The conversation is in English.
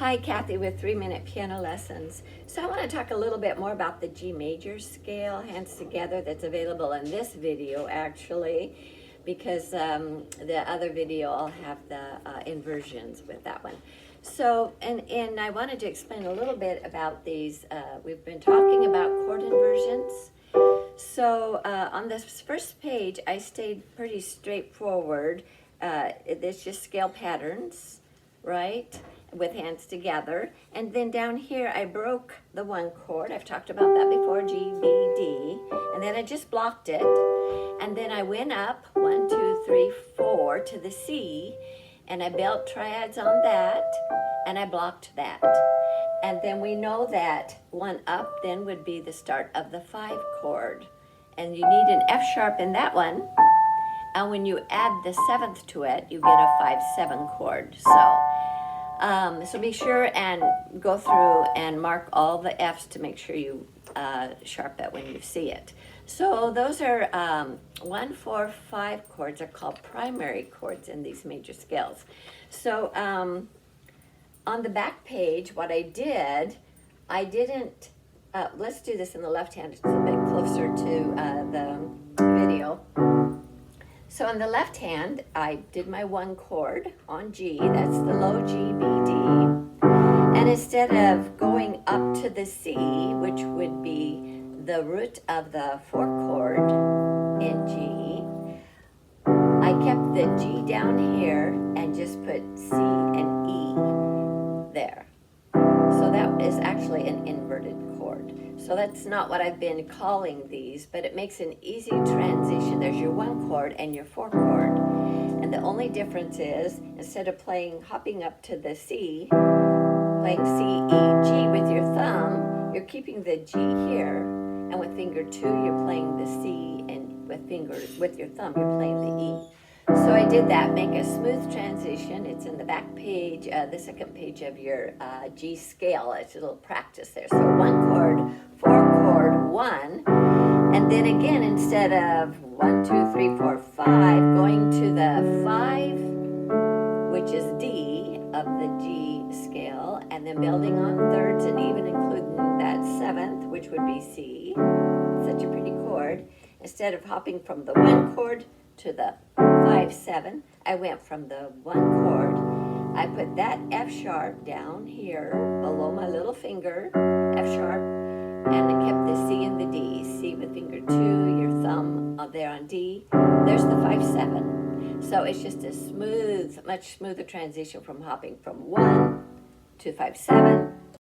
Hi, Kathy with 3-Minute Piano Lessons. So I want to talk a little bit more about the G major scale, hands together, that's available in this video actually, because the other video I'll have the inversions with that one. So, and I wanted to explain a little bit about these. We've been talking about chord inversions. So on this first page, I stayed pretty straightforward. It's just scale patterns, right? With hands together. And then down here, I broke the one chord. I've talked about that before, G, B, D. And then I just blocked it. And then I went up 1, 2, 3, 4 to the C. And I built triads on that. And I blocked that. And then we know that one up then would be the start of the 5 chord. And you need an F sharp in that one. And when you add the 7th to it, you get a 5-7 chord. So be sure and go through and mark all the F's to make sure you sharp it when you see it. So those are 1, 4, 5 chords are called primary chords in these major scales. So on the back page, what I didn't, let's do this in the left hand, it's a bit closer to the video. So on the left hand, I did my 1 chord on G, that's the low G, B, D. And instead of going up to the C, which would be the root of the 4 chord in G, I kept the G down here and just put C and E there. So that is actually an inverted chord. So that's not what I've been calling these, but it makes an easy transition. There's your 1 chord and your 4 chord. And the only difference is, instead of hopping up to the C, playing C, E, G with your thumb, you're keeping the G here. And with finger 2, you're playing the C, and with your thumb, you're playing the E. So I did that, make a smooth transition. It's in the back page, the second page of your G scale. It's a little practice there. So 1 chord, 4 chord, 1. And then again, instead of 1, 2, 3, 4, 5, going to the 5, which is D of the G scale, and then building on thirds and even including that 7th, which would be C. Such a pretty chord. Instead of hopping from the 1 chord to the 5-7, I went from the 1 chord. I put that F sharp down here below my little finger, F sharp, and I kept the C and the D. C with finger 2, your thumb there on D. There's the 5-7. So it's just a smooth, much smoother transition from hopping from 1 to 5-7